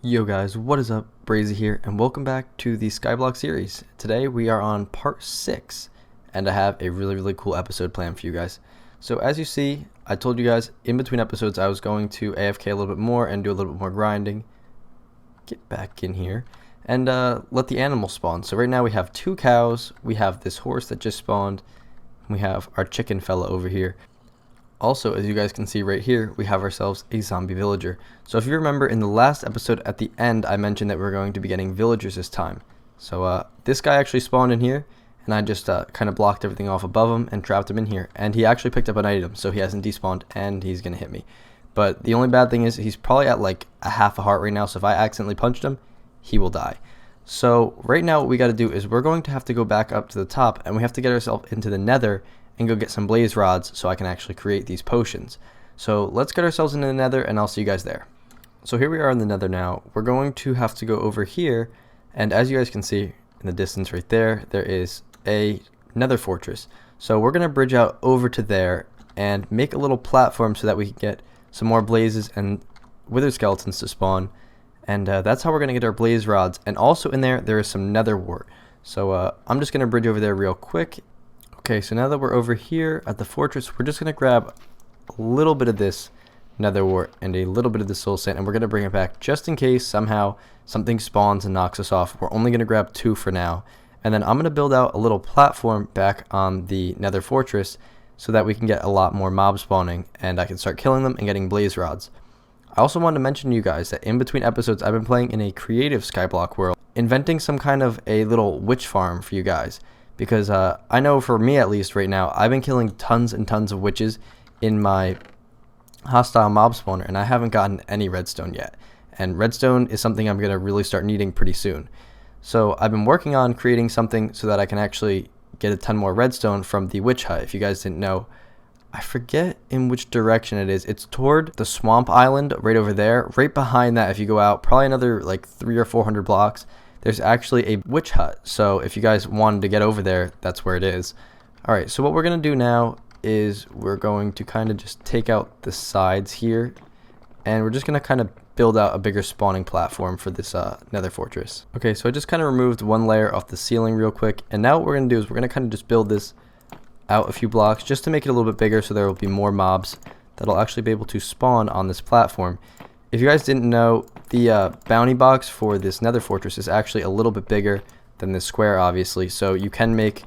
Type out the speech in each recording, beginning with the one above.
Yo guys, what is up? Brazy here, and welcome back to the Skyblock series. Today we are on part 6, and I have a really cool episode planned for you guys. So as you see, I told you guys in between episodes I was going to AFK a little bit more and do a little bit more grinding. Get back in here, and let the animals spawn. So right now we have 2 cows, we have this horse that just spawned, and we have our chicken fella over here. Also, as you guys can see right here, we have ourselves a zombie villager. So if you remember in the last episode at the end, I mentioned that we're going to be getting villagers this time. So this guy actually spawned in here, and I just kind of blocked everything off above him and trapped him in here. And he actually picked up an item, so he hasn't despawned, and he's going to hit me. But the only bad thing is he's probably at like a half a heart right now, so if I accidentally punched him, he will die. So right now what we got to do is we're going to have to go back up to the top, and we have to get ourselves into the nether and go get some blaze rods so I can actually create these potions. So let's get ourselves into the nether, and I'll see you guys there. So here we are in the nether now. We're going to have to go over here, and as you guys can see in the distance right there, there is a nether fortress. So we're going to bridge out over to there and make a little platform so that we can get some more blazes and wither skeletons to spawn. And that's how we're going to get our blaze rods. And also in there is some nether wart. So I'm just going to bridge over there real quick. Okay, so now that we're over here at the fortress, we're just going to grab a little bit of this nether wart and a little bit of the soul sand, and we're going to bring it back just in case somehow something spawns and knocks us off. We're only going to grab 2 for now, and then I'm going to build out a little platform back on the nether fortress so that we can get a lot more mob spawning, and I can start killing them and getting blaze rods. I also wanted to mention to you guys that in between episodes, I've been playing in a creative Skyblock world, inventing some kind of a little witch farm for you guys. Because I know for me at least right now, I've been killing tons and tons of witches in my hostile mob spawner, and I haven't gotten any redstone yet. And redstone is something I'm going to really start needing pretty soon. So I've been working on creating something so that I can actually get a ton more redstone from the witch hut. If you guys didn't know, I forget in which direction it is. It's toward the swamp island right over there. Right behind that, if you go out, probably another like 300 or 400 blocks, there's actually a witch hut. So if you guys wanted to get over there, that's where it is. Alright, so what we're going to do now is we're going to kind of just take out the sides here, and we're just going to kind of build out a bigger spawning platform for this nether fortress. Okay, so I just kind of removed one layer off the ceiling real quick, and now what we're going to do is we're going to kind of just build this out a few blocks just to make it a little bit bigger so there will be more mobs that'll actually be able to spawn on this platform. If you guys didn't know, the bounty box for this nether fortress is actually a little bit bigger than this square, obviously, so you can make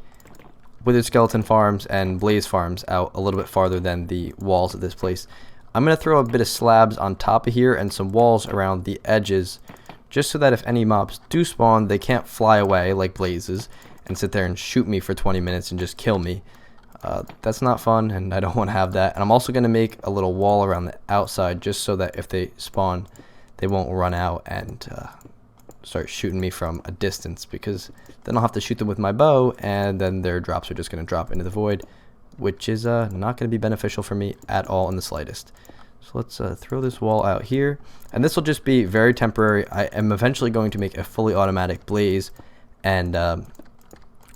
wither skeleton farms and blaze farms out a little bit farther than the walls of this place. I'm going to throw a bit of slabs on top of here and some walls around the edges, just so that if any mobs do spawn, they can't fly away like blazes and sit there and shoot me for 20 minutes and just kill me. That's not fun, and I don't want to have that. And I'm also going to make a little wall around the outside just so that if they spawn, they won't run out and start shooting me from a distance, because then I'll have to shoot them with my bow, and then their drops are just going to drop into the void, which is not going to be beneficial for me at all in the slightest. So let's throw this wall out here, and this will just be very temporary. I am eventually going to make a fully automatic blaze and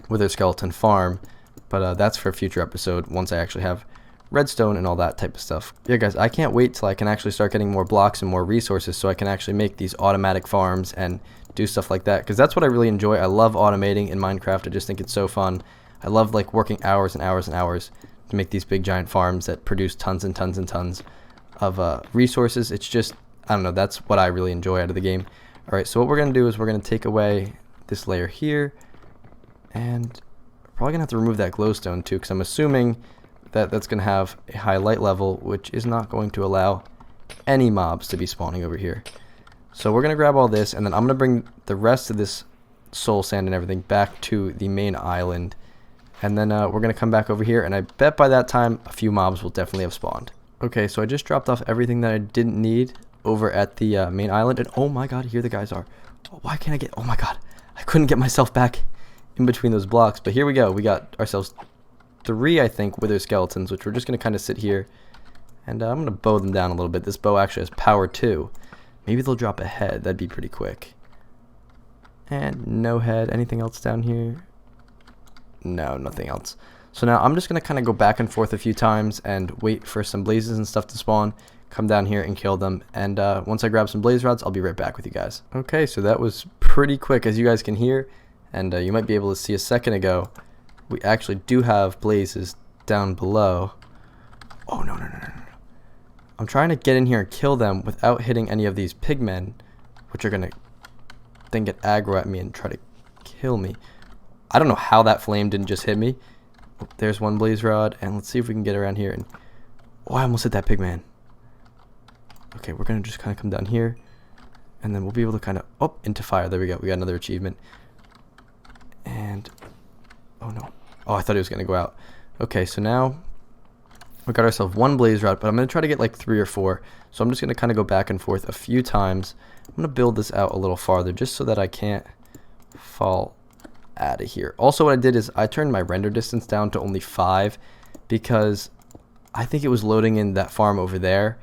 wither skeleton farm, but that's for a future episode once I actually have redstone and all that type of stuff. Yeah guys, I can't wait till I can actually start getting more blocks and more resources so I can actually make these automatic farms and do stuff like that, because that's what I really enjoy. I love automating in Minecraft. I just think it's so fun. I love like working hours and hours and hours to make these big giant farms that produce tons and tons and tons of resources. It's just, I don't know, that's what I really enjoy out of the game. Alright, so what we're going to do is we're going to take away this layer here, and probably going to have to remove that glowstone too, because I'm assuming that that's going to have a high light level, which is not going to allow any mobs to be spawning over here. So we're going to grab all this, and then I'm going to bring the rest of this soul sand and everything back to the main island. And then we're going to come back over here, and I bet by that time a few mobs will definitely have spawned. Okay, so I just dropped off everything that I didn't need over at the main island, and oh my god, here the guys are. Why can't I get, oh my god, I couldn't get myself back in between those blocks, but here we go. We got ourselves 3, I think, wither skeletons, which we're just going to kind of sit here, and I'm going to bow them down a little bit. This bow actually has power too. Maybe they'll drop a head. That'd be pretty quick. And no head. Anything else down here? No, nothing else. So now I'm just going to kind of go back and forth a few times and wait for some blazes and stuff to spawn, come down here and kill them. And once I grab some blaze rods, I'll be right back with you guys. Okay, so that was pretty quick, as you guys can hear. And you might be able to see a second ago, we actually do have blazes down below. Oh, no. I'm trying to get in here and kill them without hitting any of these pigmen, which are going to then get aggro at me and try to kill me. I don't know how that flame didn't just hit me. Oh, there's one blaze rod, and let's see if we can get around here. And oh, I almost hit that pigman. Okay, we're going to just kind of come down here, and then we'll be able to kind of, oh, into fire. There we go. We got another achievement. And, oh no. Oh, I thought he was going to go out. Okay, so now we got ourselves one blaze rod, but I'm going to try to get like 3 or 4. So I'm just going to kind of go back and forth a few times. I'm going to build this out a little farther just so that I can't fall out of here. Also, what I did is I turned my render distance down to only 5 because I think it was loading in that farm over there.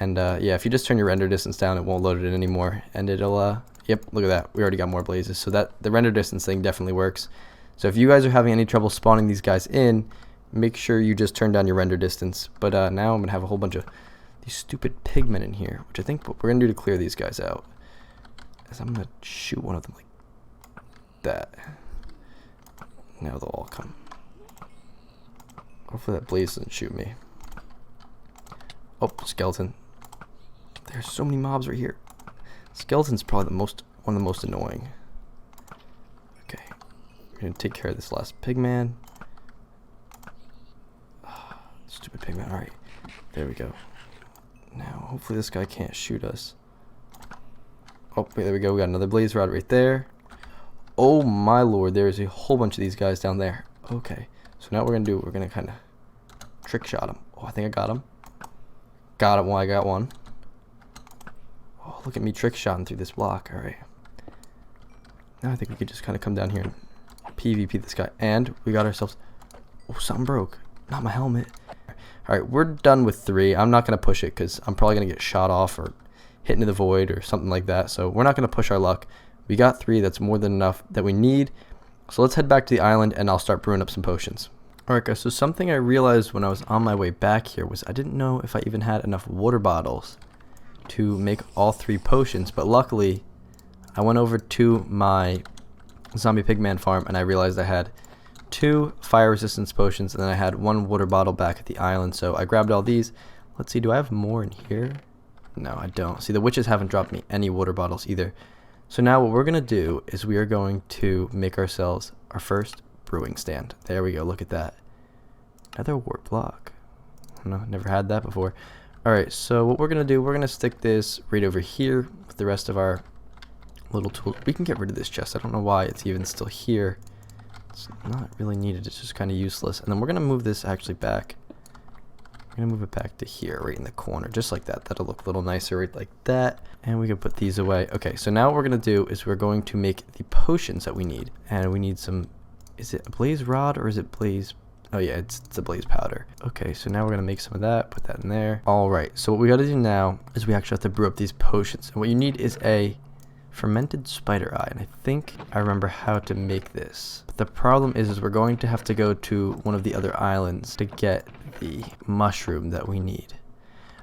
And yeah, if you just turn your render distance down, it won't load it in anymore. And it'll, yep, look at that. We already got more blazes. So that the render distance thing definitely works. So if you guys are having any trouble spawning these guys in, make sure you just turn down your render distance. But now I'm going to have a whole bunch of these stupid pigmen in here, which I think what we're going to do to clear these guys out is I'm going to shoot one of them like that. Now they'll all come. Hopefully that blaze doesn't shoot me. Oh, skeleton. There's so many mobs right here. Skeleton's probably one of the most annoying. Okay. We're going to take care of this last pigman. Stupid pigman. Alright. There we go. Now, hopefully this guy can't shoot us. Oh, wait, there we go. We got another blaze rod right there. Oh my lord, there's a whole bunch of these guys down there. Okay. So now what we're going to do, we're going to kind of trick shot him. Oh, I think I got him. Got him. Well, I got one. Oh, look at me trick shotting through this block. Alright. Now I think we could just kind of come down here and PvP this guy. And we got ourselves... Oh, something broke. Not my helmet. Alright, we're done with 3. I'm not going to push it because I'm probably going to get shot off or hit into the void or something like that. So we're not going to push our luck. We got 3. That's more than enough that we need. So let's head back to the island and I'll start brewing up some potions. Alright guys, so something I realized when I was on my way back here was I didn't know if I even had enough water bottles to make all 3 potions, but luckily I went over to my zombie pigman farm and I realized I had 2 fire resistance potions and then I had 1 water bottle back at the island, so I grabbed all these. Let's see, do I have more in here? No, I don't. See, the witches haven't dropped me any water bottles either. So now what we're going to do is we are going to make ourselves our first brewing stand. There we go, look at that. Another warp block. No, never had that before. Alright, so what we're going to do, we're going to stick this right over here with the rest of our little tools. We can get rid of this chest. I don't know why it's even still here. It's not really needed. It's just kind of useless. And then we're going to move this actually back. We're going to move it back to here, right in the corner, just like that. That'll look a little nicer right like that. And we can put these away. Okay, so now what we're going to do is we're going to make the potions that we need. And we need some... Is it a blaze rod or is it blaze... Oh yeah, it's a blaze powder. Okay, so now we're going to make some of that, put that in there. Alright, so what we got to do now is we actually have to brew up these potions. And what you need is a fermented spider eye. And I think I remember how to make this. But the problem is we're going to have to go to one of the other islands to get the mushroom that we need.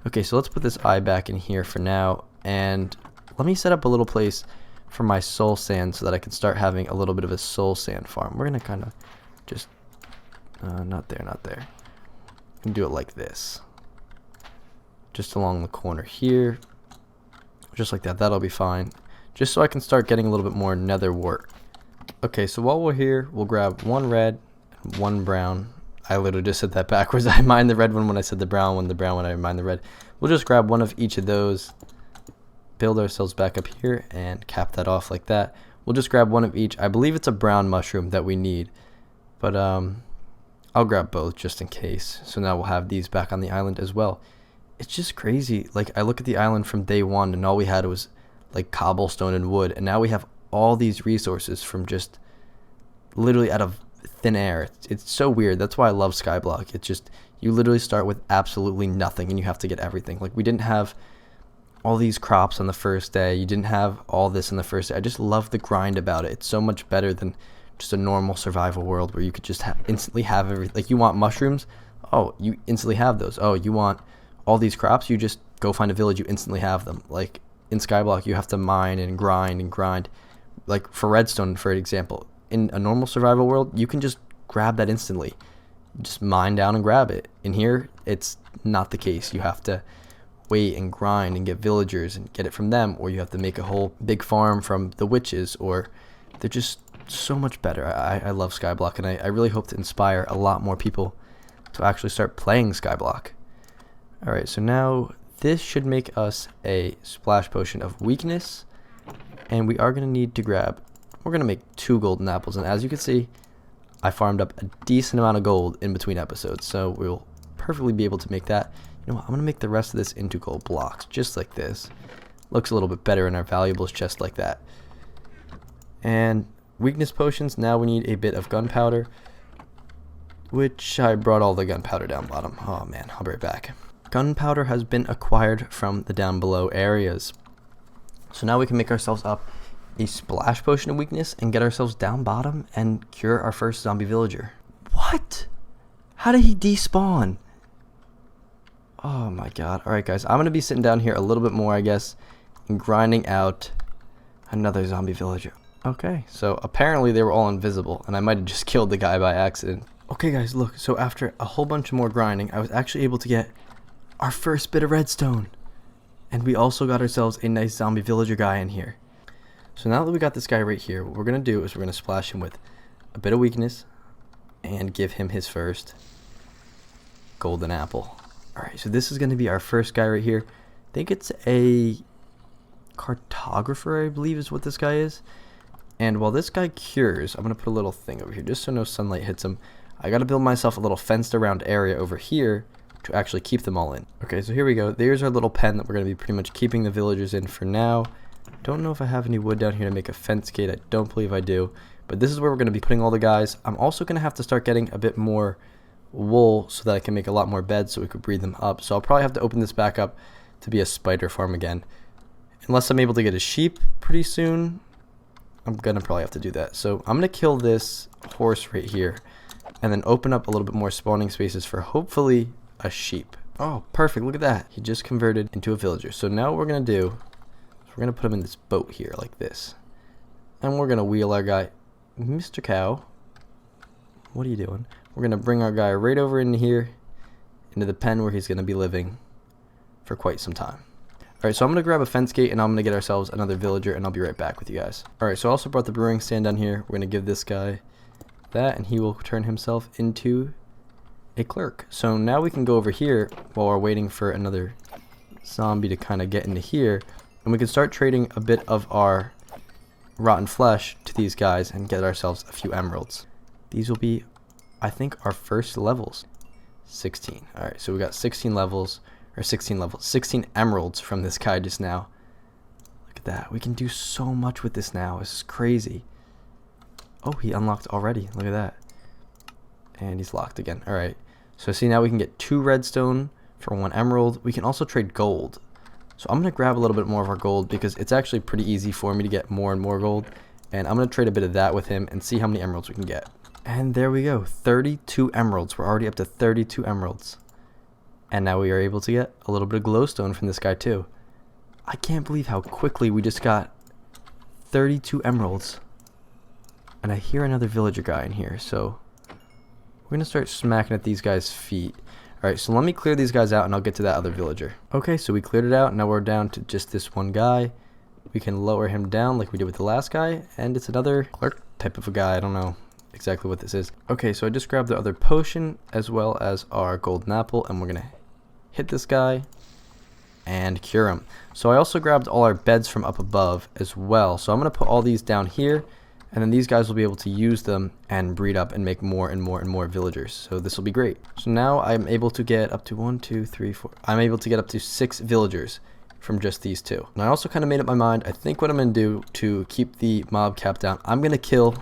Okay, so let's put this eye back in here for now. And let me set up a little place for my soul sand so that I can start having a little bit of a soul sand farm. We're going to kind of just... not there, not there. And do it like this. Just along the corner here. Just like that. That'll be fine. Just so I can start getting a little bit more nether wart. Okay, so while we're here, we'll grab 1 red and 1 brown. I literally just said that backwards. I mined the red one when I said the brown one when I mined the red. We'll just grab 1 of each of those. Build ourselves back up here and cap that off like that. We'll just grab 1 of each. I believe it's a brown mushroom that we need. But I'll grab both just in case. So now we'll have these back on the island as well. It's just crazy. Like, I look at the island from day 1 and all we had was like cobblestone and wood. And now we have all these resources from just literally out of thin air. It's so weird. That's why I love Skyblock. It's just, you literally start with absolutely nothing and you have to get everything. Like, we didn't have all these crops on the first day. You didn't have all this on the first day. I just love the grind about it. It's so much better than just a normal survival world where you could just instantly have everything. Like, you want mushrooms, oh, you instantly have those. Oh, you want all these crops, you just go find a village, you instantly have them. Like in Skyblock, you have to mine and grind and grind. Like for redstone, for example, in a normal survival world, you can just grab that instantly. Just mine down and grab it. In here, it's not the case. You have to wait and grind and get villagers and get it from them, or you have to make a whole big farm from the witches, or they're just so much better. I love Skyblock, and I really hope to inspire a lot more people to actually start playing Skyblock. Alright, so now this should make us a splash potion of weakness, and we are going to need to grab, we're going to make 2 golden apples, and as you can see, I farmed up a decent amount of gold in between episodes, so we'll perfectly be able to make that. You know what, I'm going to make the rest of this into gold blocks, just like this. Looks a little bit better in our valuables chest like that. And weakness potions, now we need a bit of gunpowder, which I brought all the gunpowder down bottom. Oh man, I'll be right back. Gunpowder has been acquired from the down below areas. So now we can make ourselves up a splash potion of weakness and get ourselves down bottom and cure our first zombie villager. What? How did he despawn? Oh my god. Alright guys, I'm going to be sitting down here a little bit more, I guess, and grinding out another zombie villager. Okay, so apparently they were all invisible, and I might have just killed the guy by accident. Okay guys, look, so after a whole bunch more grinding, I was actually able to get our first bit of redstone. And we also got ourselves a nice zombie villager guy in here. So now that we got this guy right here, what we're going to do is we're going to splash him with a bit of weakness and give him his first golden apple. Alright, so this is going to be our first guy right here. I think it's a cartographer, I believe is what this guy is. And while this guy cures, I'm going to put a little thing over here just so no sunlight hits him. I got to build myself a little fenced around area over here to actually keep them all in. Okay, so here we go. There's our little pen that we're going to be pretty much keeping the villagers in for now. Don't know if I have any wood down here to make a fence gate. I don't believe I do. But this is where we're going to be putting all the guys. I'm also going to have to start getting a bit more wool so that I can make a lot more beds so we could breed them up. So I'll probably have to open this back up to be a spider farm again. Unless I'm able to get a sheep pretty soon, I'm going to probably have to do that. So I'm going to kill this horse right here and then open up a little bit more spawning spaces for hopefully a sheep. Oh, perfect. Look at that. He just converted into a villager. So now what we're going to do is we're going to put him in this boat here like this. And we're going to wheel our guy. Mr. Cow, what are you doing? We're going to bring our guy right over in here into the pen where he's going to be living for quite some time. Alright, so I'm going to grab a fence gate and I'm going to get ourselves another villager and I'll be right back with you guys. Alright, so I also brought the brewing stand down here. We're going to give this guy that and he will turn himself into a clerk. So now we can go over here while we're waiting for another zombie to kind of get into here, and we can start trading a bit of our rotten flesh to these guys and get ourselves a few emeralds. These will be, I think, our first levels. 16. Alright, so we got 16 levels, or 16 emeralds from this guy just now. Look at that. We can do so much with this now. This is crazy. Oh, he unlocked already. Look at that. And he's locked again. Alright. So see, now we can get 2 redstone for 1 emerald. We can also trade gold. So I'm going to grab a little bit more of our gold because it's actually pretty easy for me to get more and more gold. And I'm going to trade a bit of that with him and see how many emeralds we can get. And there we go. 32 emeralds. We're already up to 32 emeralds. And now we are able to get a little bit of glowstone from this guy too. I can't believe how quickly we just got 32 emeralds. And I hear another villager guy in here, so we're going to start smacking at these guys' feet. Alright, so let me clear these guys out and I'll get to that other villager. Okay, so we cleared it out. Now we're down to just this one guy. We can lower him down like we did with the last guy. And it's another clerk type of a guy. I don't know exactly what this is. Okay, so I just grabbed the other potion as well as our golden apple. And we're going to hit this guy and cure him. So I also grabbed all our beds from up above as well. So I'm going to put all these down here. And then these guys will be able to use them and breed up and make more and more and more villagers. So this will be great. So now I'm able to get up to 1, 2, 3, 4. I'm able to get up to 6 villagers from just these 2. And I also kind of made up my mind. I think what I'm going to do to keep the mob cap down, I'm going to kill...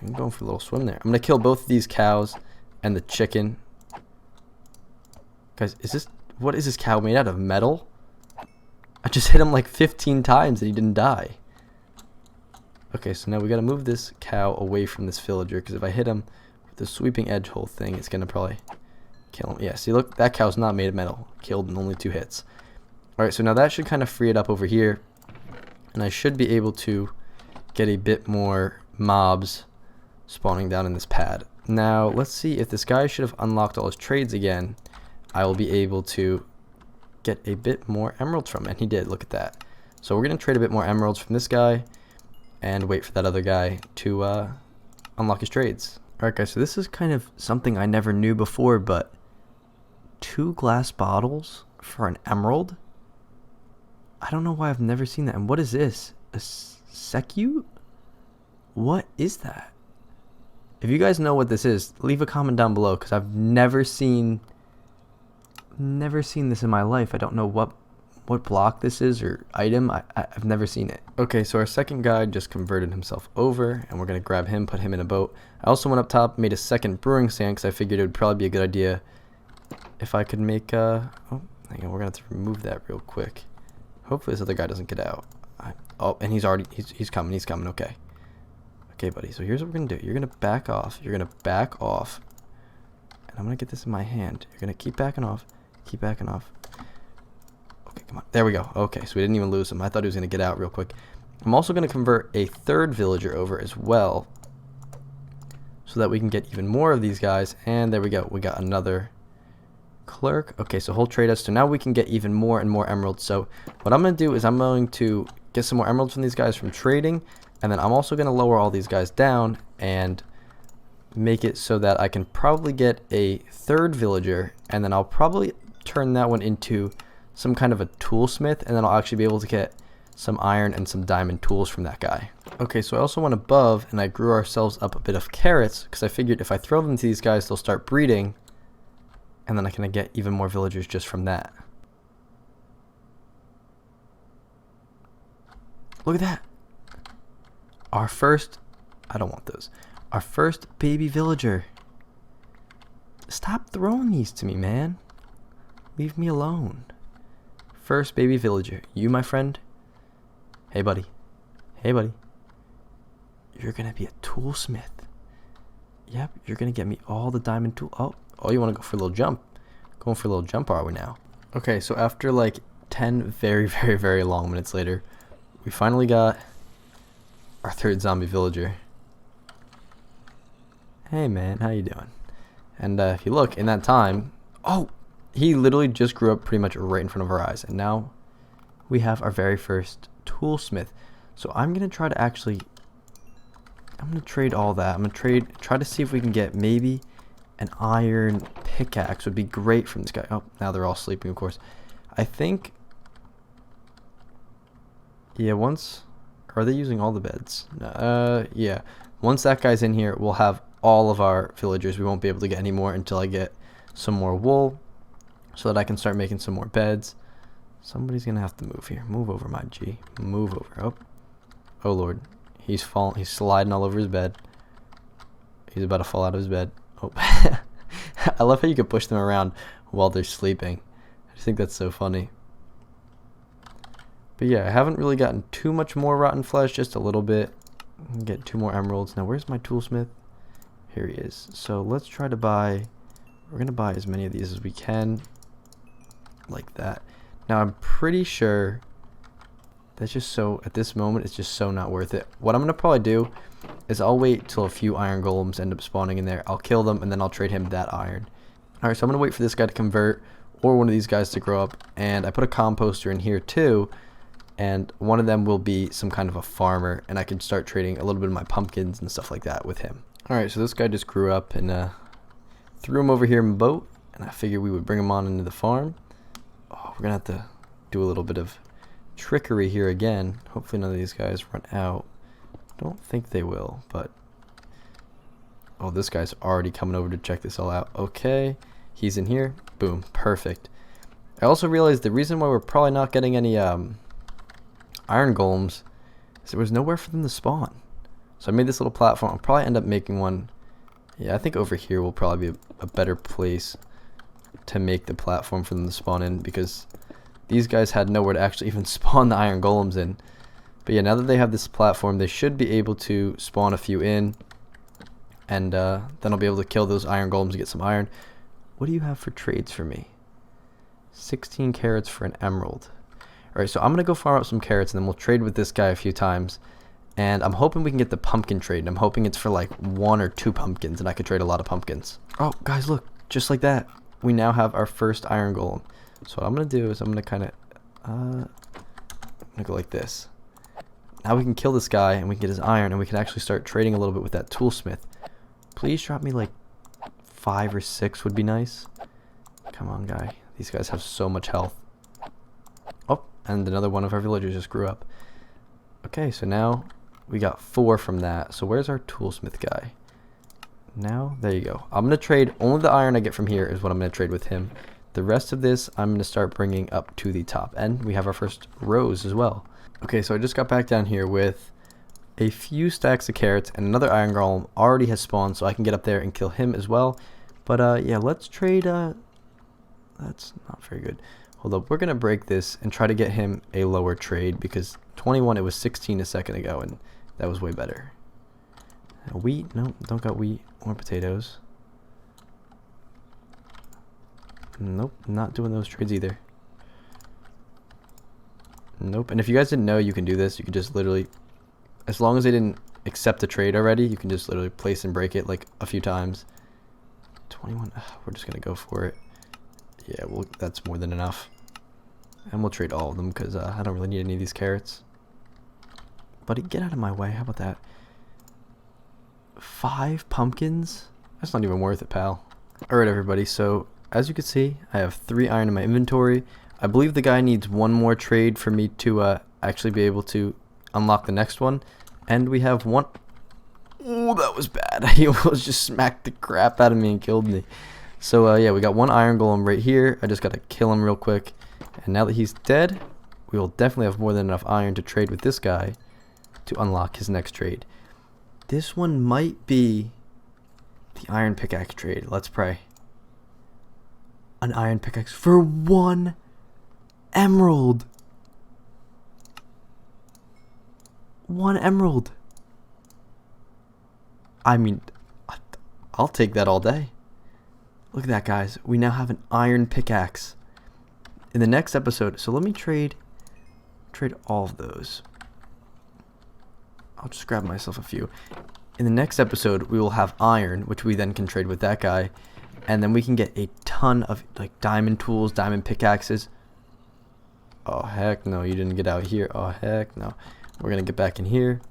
I'm going for a little swim there. I'm going to kill both of these cows and the chicken. Guys, is this... What is this cow made out of? Metal? I just hit him like 15 times and he didn't die. Okay, so now we gotta move this cow away from this villager, because if I hit him with the sweeping edge hole thing, it's gonna probably kill him. Yeah, see, look, that cow's not made of metal. Killed in only 2 hits. Alright, so now that should kind of free it up over here, and I should be able to get a bit more mobs spawning down in this pad. Now, let's see if this guy should have unlocked all his trades again. I will be able to get a bit more emeralds from him, and he did. Look at that. So we're going to trade a bit more emeralds from this guy and wait for that other guy to unlock his trades. Alright guys, so this is kind of something I never knew before, but 2 glass bottles for an emerald? I don't know why I've never seen that. And what is this? A secute? What is that? If you guys know what this is, leave a comment down below, because I've never seen this in my life. I don't know what block this is or item. I've never seen it. Okay, so our second guy just converted himself over, and we're gonna grab him, put him in a boat. I also went up top, made a second brewing stand, because I figured it would probably be a good idea if I could make oh, hang on, we're gonna have to remove that real quick. Hopefully this other guy doesn't get out. Oh, and he's coming. Okay. Okay, buddy. So here's what we're gonna do. You're gonna back off. And I'm gonna get this in my hand. You're gonna keep backing off. Okay, come on. There we go. Okay, so we didn't even lose him. I thought he was gonna get out real quick. I'm also gonna convert a 3rd villager over as well, so that we can get even more of these guys. And there we go. We got another clerk. Okay, so he'll trade us, so now we can get even more and more emeralds. So what I'm going to do is I'm going to get some more emeralds from these guys from trading, and then I'm also going to lower all these guys down and make it so that I can probably get a 3rd villager, and then I'll probably turn that one into some kind of a toolsmith, and then I'll actually be able to get some iron and some diamond tools from that guy. Okay, so I also went above and I grew ourselves up a bit of carrots, because I figured if I throw them to these guys, they'll start breeding, and then I can get even more villagers just from that. Look at that. Our first, I don't want those. Our first baby villager. Stop throwing these to me, man. Leave me alone. First baby villager. You, my friend. Hey, buddy. You're going to be a toolsmith. Yep, you're going to get me all the diamond tool. Oh, you want to go for a little jump? Going for a little jump, are we now? Okay, so after like 10 very, very, very long minutes later, we finally got our 3rd zombie villager. Hey man, how you doing? And if you look, in that time, oh, he literally just grew up pretty much right in front of our eyes. And now we have our very first toolsmith. So I'm going to try to actually, I'm going to trade all that. I'm going to try to see if we can get maybe an iron pickaxe would be great from this guy. Oh, now they're all sleeping, of course. I think, yeah, are they using all the beds? Yeah. Once that guy's in here, we'll have all of our villagers. We won't be able to get any more until I get some more wool, so that I can start making some more beds. Somebody's gonna have to move here. Move over, my G. Move over. Oh Lord. He's falling. He's sliding all over his bed. He's about to fall out of his bed. Oh. I love how you can push them around while they're sleeping. I just think that's so funny. But yeah, I haven't really gotten too much more rotten flesh, just a little bit. Get 2 more emeralds. Now, where's my toolsmith? Here he is. So let's try to buy, we're going to buy as many of these as we can. Like that. Now, I'm pretty sure that's just so, at this moment, it's just so not worth it. What I'm going to probably do is I'll wait till a few iron golems end up spawning in there. I'll kill them, and then I'll trade him that iron. Alright, so I'm going to wait for this guy to convert, or one of these guys to grow up. And I put a composter in here too, and one of them will be some kind of a farmer, and I can start trading a little bit of my pumpkins and stuff like that with him. Alright, so this guy just grew up, and threw him over here in a boat, and I figured we would bring him on into the farm. Oh, we're going to have to do a little bit of trickery here again. Hopefully none of these guys run out. Don't think they will, but oh, this guy's already coming over to check this all out. Okay, he's in here. Boom, perfect. I also realized the reason why we're probably not getting any iron golems is there was nowhere for them to spawn. So I made this little platform. I'll probably end up making one. Yeah, I think over here will probably be a better place to make the platform for them to spawn in, because these guys had nowhere to actually even spawn the iron golems in. But yeah, now that they have this platform, they should be able to spawn a few in. And then I'll be able to kill those iron golems to get some iron. What do you have for trades for me? 16 carrots for an emerald. Alright, so I'm going to go farm up some carrots and then we'll trade with this guy a few times. And I'm hoping we can get the pumpkin trade. And I'm hoping it's for like 1 or 2 pumpkins and I could trade a lot of pumpkins. Oh, guys, look. Just like that. We now have our first iron golem. So what I'm going to do is I'm going to kind of... I'm going to go like this. Now we can kill this guy and we can get his iron and we can actually start trading a little bit with that toolsmith. Please drop me like 5 or 6 would be nice. Come on, guy. These guys have so much health. Oh, and another one of our villagers just grew up. Okay, so now we got 4 from that. So where's our toolsmith guy? Now, there you go. I'm going to trade, only the iron I get from here is what I'm going to trade with him. The rest of this, I'm going to start bringing up to the top. And we have our first rows as well. Okay, so I just got back down here with a few stacks of carrots and another iron golem already has spawned, so I can get up there and kill him as well. But yeah, let's trade, that's not very good. Hold up, we're going to break this and try to get him a lower trade because 21, it was 16 a second ago and that was way better. Wheat, no, don't got wheat or potatoes. Nope, not doing those trades either. Nope, and if you guys didn't know, you can do this. You can just literally, as long as they didn't accept the trade already, you can just literally place and break it like a few times. 21, we're just going to go for it. Yeah, well, that's more than enough. And we'll trade all of them because I don't really need any of these carrots. Buddy, get out of my way. How about that? 5 pumpkins? That's not even worth it, pal. Alright, everybody, so as you can see, I have 3 iron in my inventory. I believe the guy needs 1 more trade for me to actually be able to unlock the next one. And we have 1... Oh, that was bad. He almost just smacked the crap out of me and killed me. So yeah, we got 1 iron golem right here. I just got to kill him real quick. And now that he's dead, we will definitely have more than enough iron to trade with this guy to unlock his next trade. This one might be the iron pickaxe trade. Let's pray. An iron pickaxe for 1 emerald. 1 emerald. I mean, I'll take that all day. Look at that, guys. We now have an iron pickaxe. In the next episode, so let me trade all of those. I'll just grab myself a few. In the next episode, we will have iron, which we then can trade with that guy. And then we can get a ton of like diamond tools, diamond pickaxes. Oh, heck no, you didn't get out here. Oh, heck no. We're going to get back in here.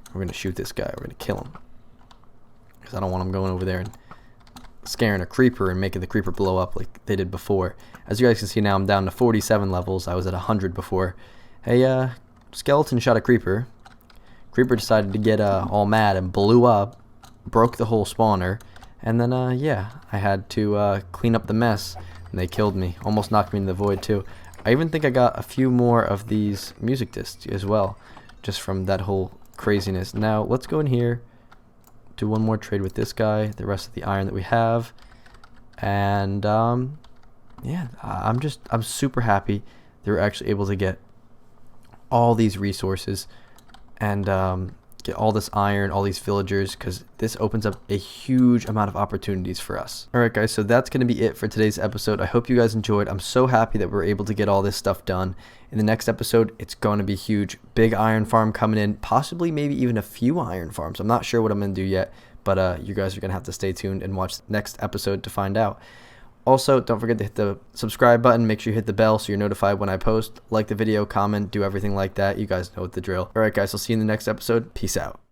We're going to shoot this guy. We're going to kill him. Because I don't want him going over there and scaring a creeper and making the creeper blow up like they did before. As you guys can see now, I'm down to 47 levels. I was at 100 before. Hey, skeleton shot a creeper. Creeper decided to get all mad and blew up, broke the whole spawner, and then yeah, I had to clean up the mess, and they killed me. Almost knocked me in the void too. I even think I got a few more of these music discs as well, just from that whole craziness. Now let's go in here, do 1 more trade with this guy, the rest of the iron that we have, and yeah, I'm super happy they were actually able to get all these resources and get all this iron, all these villagers, because this opens up a huge amount of opportunities for us. Alright guys, so that's going to be it for today's episode. I hope you guys enjoyed. I'm so happy that we're able to get all this stuff done. In the next episode, it's going to be huge. Big iron farm coming in, possibly maybe even a few iron farms. I'm not sure what I'm going to do yet, but you guys are going to have to stay tuned and watch the next episode to find out. Also, don't forget to hit the subscribe button. Make sure you hit the bell so you're notified when I post. Like the video, comment, do everything like that. You guys know the drill. Alright guys, I'll see you in the next episode. Peace out.